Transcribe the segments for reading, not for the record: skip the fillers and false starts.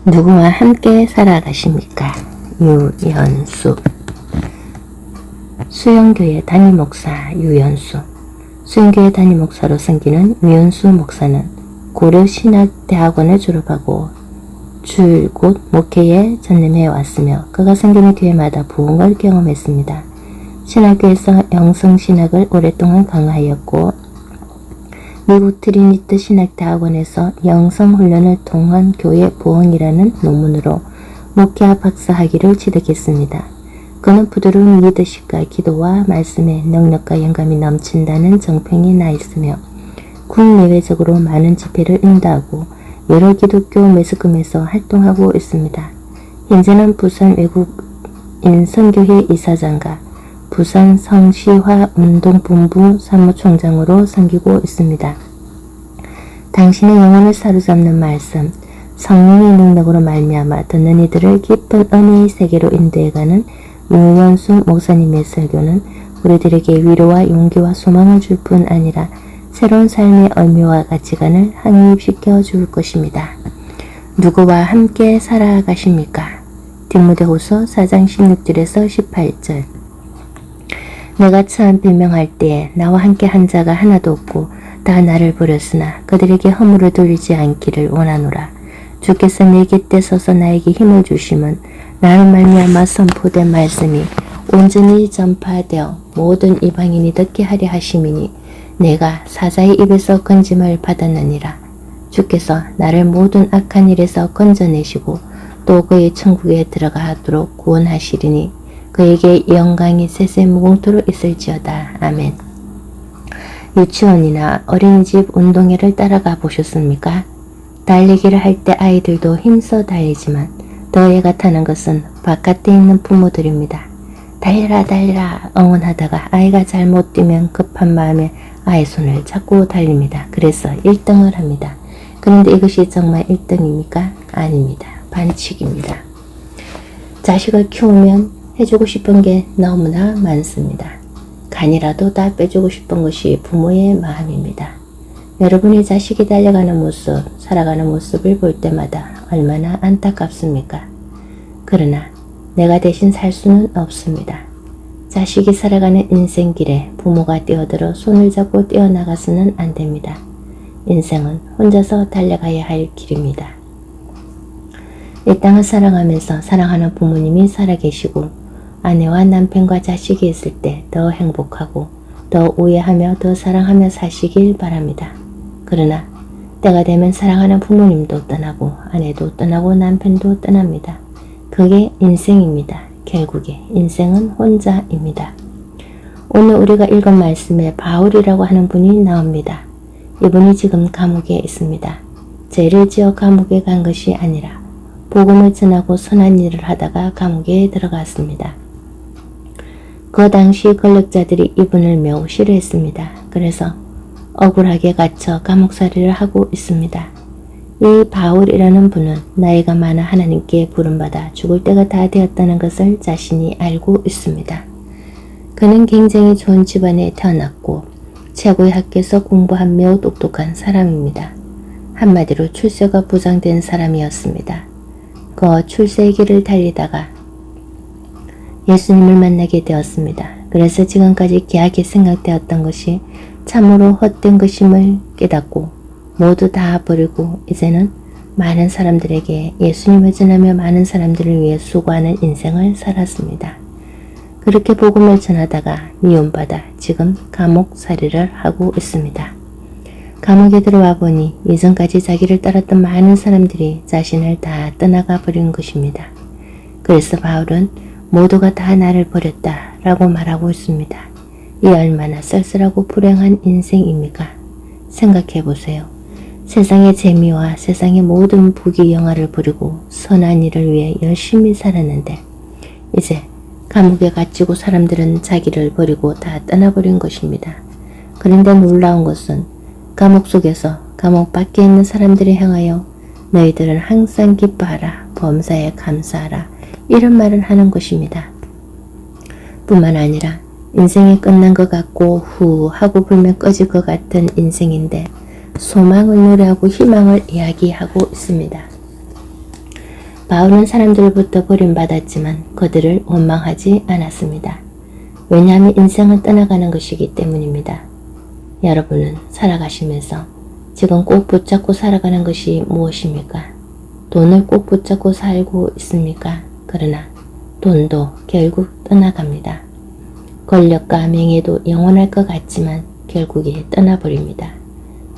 누구와 함께 살아가십니까? 유연수. 수영교회 담임 목사 유연수. 수영교회 담임 목사로 섬기는 유연수 목사는 고려신학대학원을 졸업하고 줄곧 목회에 전념해 왔으며 그가 섬기는 교회마다 부흥을 경험했습니다. 신학교에서 영성신학을 오랫동안 강화하였고 미국 트리니트 신학대학원에서 영성훈련을 통한 교회 부흥이라는 논문으로 목회학 박사학위를 취득했습니다. 그는 부드러운 리더십과 기도와 말씀에 능력과 영감이 넘친다는 정평이 나 있으며 국내외적으로 많은 집회를 인도하고 여러 기독교 매스컴에서 활동하고 있습니다. 현재는 부산 외국인 선교회 이사장과 부산 성시화운동본부 사무총장으로 섬기고 있습니다. 당신의 영혼을 사로잡는 말씀, 성령의 능력으로 말미암아 듣는 이들을 깊은 은혜의 세계로 인도해가는 유연수 목사님의 설교는 우리들에게 위로와 용기와 소망을 줄 뿐 아니라 새로운 삶의 의미와 가치관을 확립시켜 줄 것입니다. 누구와 함께 살아가십니까? 디모데후서 4장 16절에서 18절. 내가 처음 변명할 때에 나와 함께 한 자가 하나도 없고 다 나를 버렸으나 그들에게 허물을 돌리지 않기를 원하노라. 주께서 내 곁에 서서 나에게 힘을 주심은 나로 말미암아 선포된 말씀이 온전히 전파되어 모든 이방인이 듣게 하려 하심이니 내가 사자의 입에서 건짐을 받았느니라. 주께서 나를 모든 악한 일에서 건져내시고 또 그의 천국에 들어가도록 구원하시리니 그에게 영광이 세세 무궁토록 있을지어다. 아멘. 유치원이나 어린이집 운동회를 따라가 보셨습니까? 달리기를 할 때 아이들도 힘써 달리지만 더 애가 타는 것은 바깥에 있는 부모들입니다. 달려라 달려라 응원하다가 아이가 잘못 뛰면 급한 마음에 아이 손을 잡고 달립니다. 그래서 1등을 합니다. 그런데 이것이 정말 1등입니까? 아닙니다. 반칙입니다. 자식을 키우면 해주고 싶은 게 너무나 많습니다. 간이라도 다 빼주고 싶은 것이 부모의 마음입니다. 여러분이 자식이 달려가는 모습, 살아가는 모습을 볼 때마다 얼마나 안타깝습니까? 그러나 내가 대신 살 수는 없습니다. 자식이 살아가는 인생길에 부모가 뛰어들어 손을 잡고 뛰어나가서는 안 됩니다. 인생은 혼자서 달려가야 할 길입니다. 이 땅을 사랑하면서 사랑하는 부모님이 살아계시고 아내와 남편과 자식이 있을 때 더 행복하고 더 우애하며 더 사랑하며 사시길 바랍니다. 그러나 때가 되면 사랑하는 부모님도 떠나고 아내도 떠나고 남편도 떠납니다. 그게 인생입니다. 결국에 인생은 혼자입니다. 오늘 우리가 읽은 말씀에 바울이라고 하는 분이 나옵니다. 이분이 지금 감옥에 있습니다. 죄를 지어 감옥에 간 것이 아니라 복음을 전하고 선한 일을 하다가 감옥에 들어갔습니다. 그 당시 권력자들이 이분을 매우 싫어했습니다. 그래서 억울하게 갇혀 감옥살이를 하고 있습니다. 이 바울이라는 분은 나이가 많아 하나님께 부름받아 죽을 때가 다 되었다는 것을 자신이 알고 있습니다. 그는 굉장히 좋은 집안에 태어났고 최고의 학교에서 공부한 매우 똑똑한 사람입니다. 한마디로 출세가 보장된 사람이었습니다. 그 출세의 길을 달리다가 예수님을 만나게 되었습니다. 그래서 지금까지 귀하게 생각되었던 것이 참으로 헛된 것임을 깨닫고 모두 다 버리고 이제는 많은 사람들에게 예수님을 전하며 많은 사람들을 위해 수고하는 인생을 살았습니다. 그렇게 복음을 전하다가 미움받아 지금 감옥살이를 하고 있습니다. 감옥에 들어와 보니 이전까지 자기를 따랐던 많은 사람들이 자신을 다 떠나가 버린 것입니다. 그래서 바울은 모두가 다 나를 버렸다 라고 말하고 있습니다. 이 얼마나 쓸쓸하고 불행한 인생입니까? 생각해 보세요. 세상의 재미와 세상의 모든 부귀 영화를 버리고 선한 일을 위해 열심히 살았는데 이제 감옥에 갇히고 사람들은 자기를 버리고 다 떠나버린 것입니다. 그런데 놀라운 것은 감옥 속에서 감옥 밖에 있는 사람들을 향하여 너희들은 항상 기뻐하라, 범사에 감사하라 이런 말을 하는 것입니다. 뿐만 아니라 인생이 끝난 것 같고 후 하고 불면 꺼질 것 같은 인생인데 소망을 노래하고 희망을 이야기하고 있습니다. 바울은 사람들로부터 버림받았지만 그들을 원망하지 않았습니다. 왜냐하면 인생은 떠나가는 것이기 때문입니다. 여러분은 살아가시면서 지금 꼭 붙잡고 살아가는 것이 무엇입니까? 돈을 꼭 붙잡고 살고 있습니까? 그러나 돈도 결국 떠나갑니다. 권력과 명예도 영원할 것 같지만 결국에 떠나버립니다.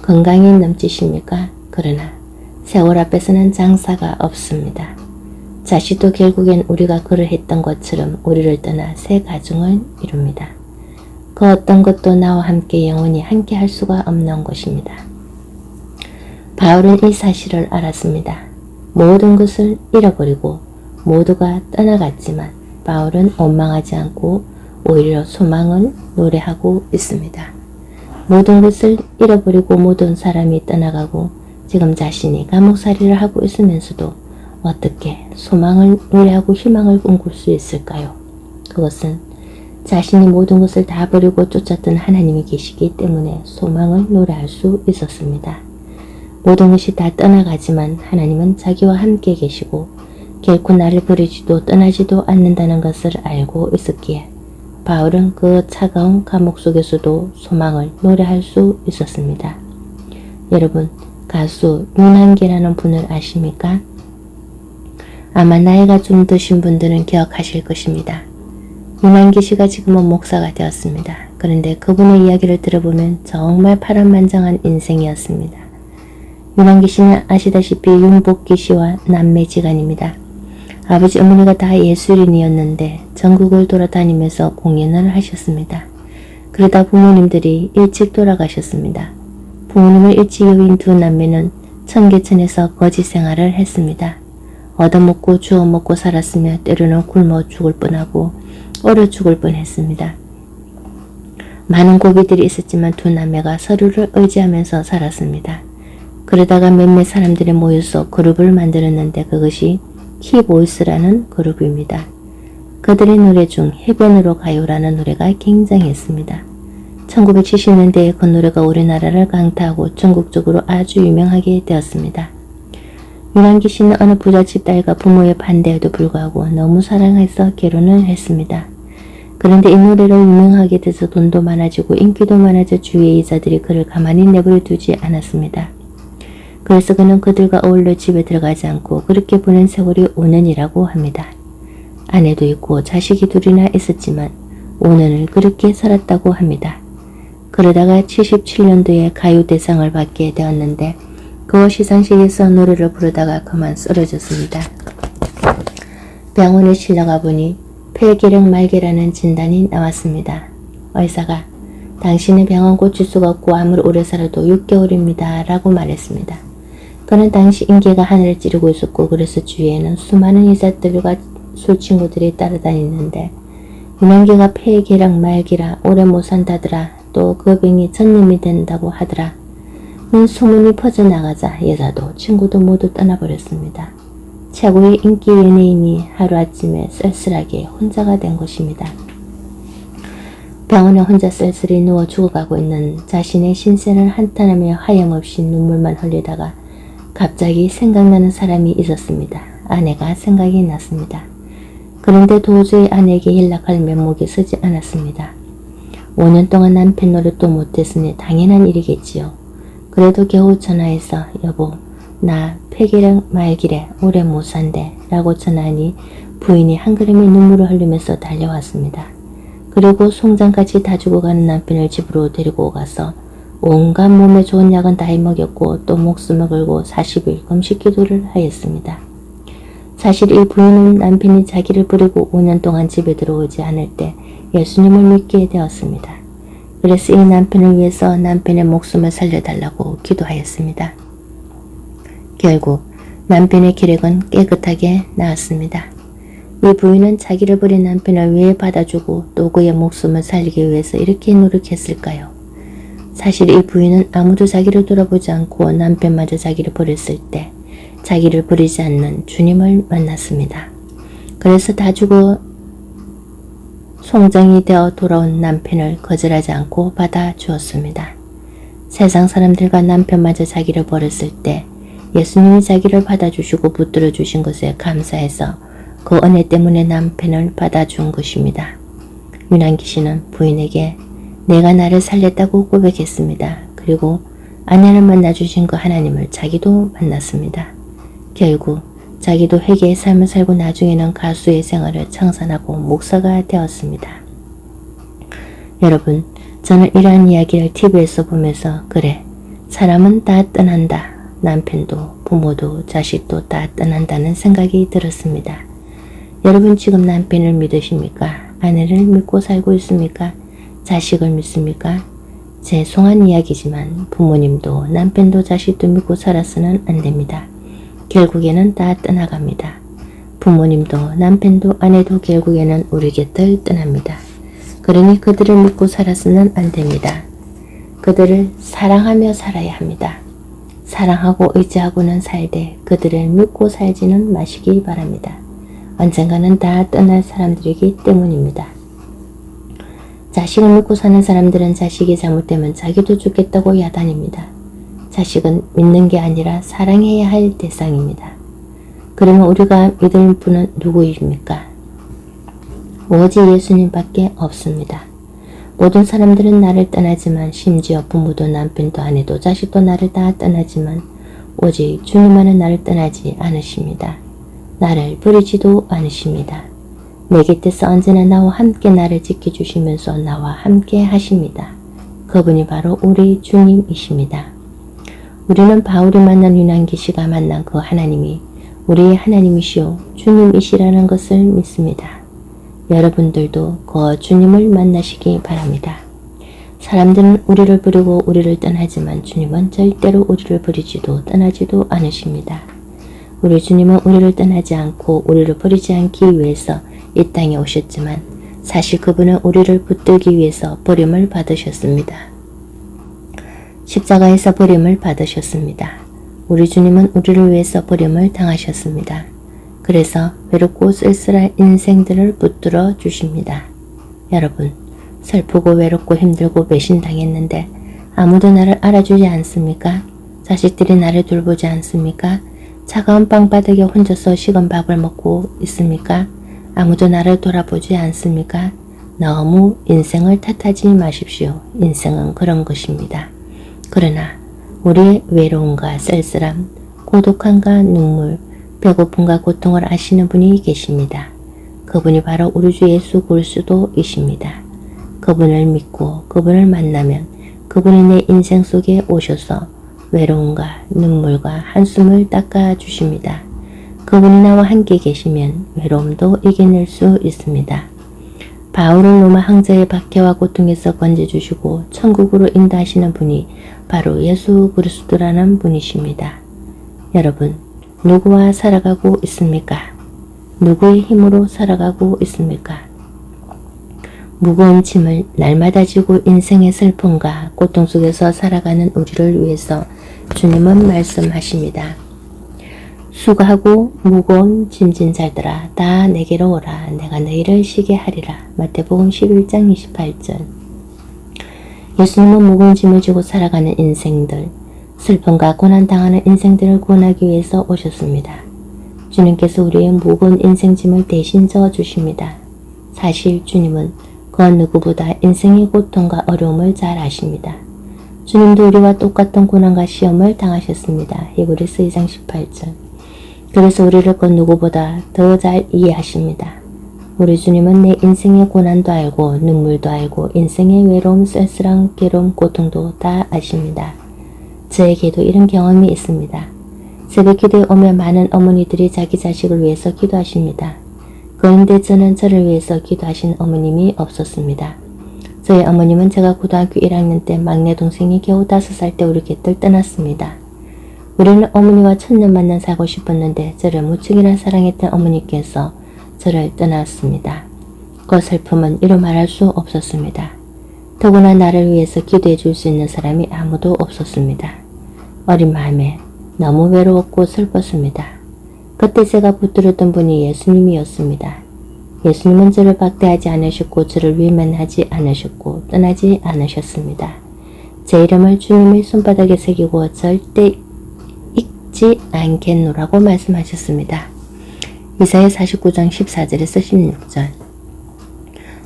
건강이 넘치십니까? 그러나 세월 앞에서는 장사가 없습니다. 자식도 결국엔 우리가 그러했던 것처럼 우리를 떠나 새 가정을 이룹니다. 그 어떤 것도 나와 함께 영원히 함께 할 수가 없는 것입니다. 바울은 이 사실을 알았습니다. 모든 것을 잃어버리고 모두가 떠나갔지만 바울은 원망하지 않고 오히려 소망을 노래하고 있습니다. 모든 것을 잃어버리고 모든 사람이 떠나가고 지금 자신이 감옥살이를 하고 있으면서도 어떻게 소망을 노래하고 희망을 꿈꿀 수 있을까요? 그것은 자신이 모든 것을 다 버리고 쫓았던 하나님이 계시기 때문에 소망을 노래할 수 있었습니다. 모든 것이 다 떠나가지만 하나님은 자기와 함께 계시고 결코 나를 버리지도 떠나지도 않는다는 것을 알고 있었기에 바울은 그 차가운 감옥 속에서도 소망을 노래할 수 있었습니다. 여러분, 가수 윤한계라는 분을 아십니까? 아마 나이가 좀 드신 분들은 기억하실 것입니다. 윤한계 씨가 지금은 목사가 되었습니다. 그런데 그분의 이야기를 들어보면 정말 파란만장한 인생이었습니다. 윤한계 씨는 아시다시피 윤복기 씨와 남매지간입니다. 아버지 어머니가 다 예술인이었는데 전국을 돌아다니면서 공연을 하셨습니다. 그러다 부모님들이 일찍 돌아가셨습니다. 부모님을 일찍 여긴 두 남매는 청계천에서 거지 생활을 했습니다. 얻어먹고 주워먹고 살았으며 때로는 굶어 죽을 뻔하고 얼어 죽을 뻔했습니다. 많은 고비들이 있었지만 두 남매가 서로를 의지하면서 살았습니다. 그러다가 몇몇 사람들이 모여서 그룹을 만들었는데 그것이 키보이스라는 그룹입니다. 그들의 노래 중 해변으로 가요라는 노래가 굉장했습니다. 1970년대에 그 노래가 우리나라를 강타하고 전국적으로 아주 유명하게 되었습니다. 윤한기 씨는 어느 부잣집 딸과 부모의 반대에도 불구하고 너무 사랑해서 결혼을 했습니다. 그런데 이 노래로 유명하게 돼서 돈도 많아지고 인기도 많아져 주위의 여자들이 그를 가만히 내버려 두지 않았습니다. 그래서 그는 그들과 어울려 집에 들어가지 않고 그렇게 보낸 세월이 5년이라고 합니다. 아내도 있고 자식이 둘이나 있었지만 5년을 그렇게 살았다고 합니다. 그러다가 77년도에 가요대상을 받게 되었는데 그 시상식에서 노래를 부르다가 그만 쓰러졌습니다. 병원에 실려가 보니 폐기력 말기라는 진단이 나왔습니다. 의사가 당신의 병은 고칠 수가 없고 아무리 오래 살아도 6개월입니다 라고 말했습니다. 그는 당시 인기가 하늘을 찌르고 있었고 그래서 주위에는 수많은 여자들과 술친구들이 따라다니는데 윤한계가 폐기력 말기라 오래 못 산다더라 또 그 병이 전염이 된다고 하더라. 소문이 퍼져나가자 여자도 친구도 모두 떠나버렸습니다. 최고의 인기 연예인이 하루아침에 쓸쓸하게 혼자가 된 것입니다. 병원에 혼자 쓸쓸히 누워 죽어가고 있는 자신의 신세를 한탄하며 하염없이 눈물만 흘리다가 갑자기 생각나는 사람이 있었습니다. 아내가 생각이 났습니다. 그런데 도저히 아내에게 연락할 면목이 서지 않았습니다. 5년 동안 남편 노릇도 못했으니 당연한 일이겠지요. 그래도 겨우 전화해서 여보 나 폐기력 말기래 오래 못 산대 라고 전화하니 부인이 한 그림의 눈물을 흘리면서 달려왔습니다. 그리고 송장까지 다 죽어가는 남편을 집으로 데리고 가서 온갖 몸에 좋은 약은 다 해먹였고 또 목숨을 걸고 40일 금식 기도를 하였습니다. 사실 이 부인은 남편이 자기를 버리고 5년 동안 집에 들어오지 않을 때 예수님을 믿게 되었습니다. 그래서 이 남편을 위해서 남편의 목숨을 살려달라고 기도하였습니다. 결국 남편의 기력은 깨끗하게 나았습니다. 이 부인은 자기를 버린 남편을 왜 받아주고 또 그의 목숨을 살리기 위해서 이렇게 노력했을까요? 사실 이 부인은 아무도 자기를 돌아보지 않고 남편마저 자기를 버렸을 때 자기를 버리지 않는 주님을 만났습니다. 그래서 다 주고 송장이 되어 돌아온 남편을 거절하지 않고 받아주었습니다. 세상 사람들과 남편마저 자기를 버렸을 때 예수님이 자기를 받아주시고 붙들어 주신 것에 감사해서 그 은혜 때문에 남편을 받아준 것입니다. 유난기 씨는 부인에게 내가 나를 살렸다고 고백했습니다. 그리고 아내를 만나주신 그 하나님을 자기도 만났습니다. 결국 자기도 회개의 삶을 살고 나중에는 가수의 생활을 청산하고 목사가 되었습니다. 여러분, 저는 이러한 이야기를 TV에서 보면서 그래, 사람은 다 떠난다. 남편도 부모도 자식도 다 떠난다는 생각이 들었습니다. 여러분 지금 남편을 믿으십니까? 아내를 믿고 살고 있습니까? 자식을 믿습니까? 죄송한 이야기지만 부모님도 남편도 자식도 믿고 살아서는 안 됩니다. 결국에는 다 떠나갑니다. 부모님도 남편도 아내도 결국에는 우리 곁을 떠납니다. 그러니 그들을 믿고 살아서는 안 됩니다. 그들을 사랑하며 살아야 합니다. 사랑하고 의지하고는 살되 그들을 믿고 살지는 마시기 바랍니다. 언젠가는 다 떠날 사람들이기 때문입니다. 자식을 믿고 사는 사람들은 자식이 잘못되면 자기도 죽겠다고 야단입니다. 자식은 믿는 게 아니라 사랑해야 할 대상입니다. 그러면 우리가 믿을 분은 누구입니까? 오직 예수님밖에 없습니다. 모든 사람들은 나를 떠나지만 심지어 부모도 남편도 아내도 자식도 나를 다 떠나지만 오직 주님만은 나를 떠나지 않으십니다. 나를 버리지도 않으십니다. 내 곁에서 언제나 나와 함께 나를 지켜주시면서 나와 함께 하십니다. 그분이 바로 우리 주님이십니다. 우리는 바울이 만난 유난기 씨가 만난 그 하나님이 우리의 하나님이시오 주님이시라는 것을 믿습니다. 여러분들도 그 주님을 만나시기 바랍니다. 사람들은 우리를 버리고 우리를 떠나지만 주님은 절대로 우리를 버리지도 떠나지도 않으십니다. 우리 주님은 우리를 떠나지 않고 우리를 버리지 않기 위해서 이 땅에 오셨지만 사실 그분은 우리를 붙들기 위해서 버림을 받으셨습니다. 십자가에서 버림을 받으셨습니다. 우리 주님은 우리를 위해서 버림을 당하셨습니다. 그래서 외롭고 쓸쓸한 인생들을 붙들어 주십니다. 여러분, 슬프고 외롭고 힘들고 배신당했는데 아무도 나를 알아주지 않습니까? 자식들이 나를 돌보지 않습니까? 차가운 방바닥에 혼자서 식은 밥을 먹고 있습니까? 아무도 나를 돌아보지 않습니까? 너무 인생을 탓하지 마십시오. 인생은 그런 것입니다. 그러나 우리의 외로움과 쓸쓸함, 고독함과 눈물, 배고픔과 고통을 아시는 분이 계십니다. 그분이 바로 우리 주 예수 그리스도이십니다. 그분을 믿고 그분을 만나면 그분이 내 인생 속에 오셔서 외로움과 눈물과 한숨을 닦아주십니다. 그분이 나와 함께 계시면 외로움도 이겨낼 수 있습니다. 바울을 로마 황제의 박해와 고통에서 건져주시고 천국으로 인도하시는 분이 바로 예수 그리스도라는 분이십니다. 여러분, 누구와 살아가고 있습니까? 누구의 힘으로 살아가고 있습니까? 무거운 짐을 날마다 지고 인생의 슬픔과 고통 속에서 살아가는 우리를 위해서 주님은 말씀하십니다. 수고하고 무거운 짐진 자들아 다 내게로 오라. 내가 너희를 쉬게 하리라. 마태복음 11장 28절. 예수님은 무거운 짐을 지고 살아가는 인생들, 슬픔과 고난당하는 인생들을 구원하기 위해서 오셨습니다. 주님께서 우리의 무거운 인생짐을 대신 져주십니다. 사실 주님은 그 누구보다 인생의 고통과 어려움을 잘 아십니다. 주님도 우리와 똑같은 고난과 시험을 당하셨습니다. 히브리서 2장 18절. 그래서 우리를 그 누구보다 더 잘 이해하십니다. 우리 주님은 내 인생의 고난도 알고 눈물도 알고 인생의 외로움, 쓸쓸한 괴로움, 고통도 다 아십니다. 저에게도 이런 경험이 있습니다. 새벽 기도에 오면 많은 어머니들이 자기 자식을 위해서 기도하십니다. 그런데 저는 저를 위해서 기도하신 어머님이 없었습니다. 저희 어머님은 제가 고등학교 1학년 때 막내 동생이 겨우 5살 때 우리 곁을 떠났습니다. 우리는 어머니와 천년 만나 살고 싶었는데 저를 무척이나 사랑했던 어머니께서 저를 떠났습니다. 그 슬픔은 이루 말할 수 없었습니다. 더구나 나를 위해서 기도해 줄 수 있는 사람이 아무도 없었습니다. 어린 마음에 너무 외로웠고 슬펐습니다. 그때 제가 붙들었던 분이 예수님이었습니다. 예수님은 저를 박대하지 않으셨고 저를 위면하지 않으셨고 떠나지 않으셨습니다. 제 이름을 주님의 손바닥에 새기고 절대 있지 않겠노라고 말씀하셨습니다. 이사야 49장 14절에서 16절.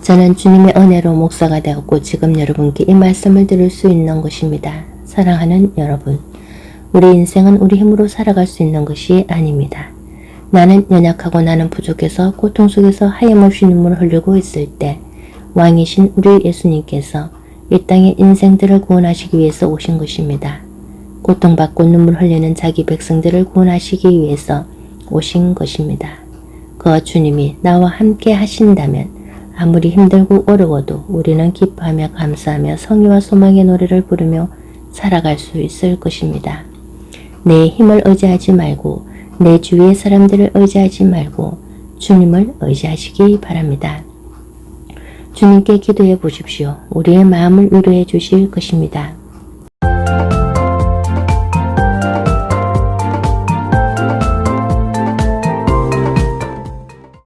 저는 주님의 은혜로 목사가 되었고 지금 여러분께 이 말씀을 들을 수 있는 것입니다. 사랑하는 여러분, 우리 인생은 우리 힘으로 살아갈 수 있는 것이 아닙니다. 나는 연약하고 나는 부족해서 고통 속에서 하염없이 눈물을 흘리고 있을 때 왕이신 우리 예수님께서 이 땅의 인생들을 구원하시기 위해서 오신 것입니다. 고통받고 눈물 흘리는 자기 백성들을 구원하시기 위해서 오신 것입니다. 그 주님이 나와 함께 하신다면 아무리 힘들고 어려워도 우리는 기뻐하며 감사하며 성의와 소망의 노래를 부르며 살아갈 수 있을 것입니다. 내 힘을 의지하지 말고 내 주위의 사람들을 의지하지 말고 주님을 의지하시기 바랍니다. 주님께 기도해 보십시오. 우리의 마음을 위로해 주실 것입니다.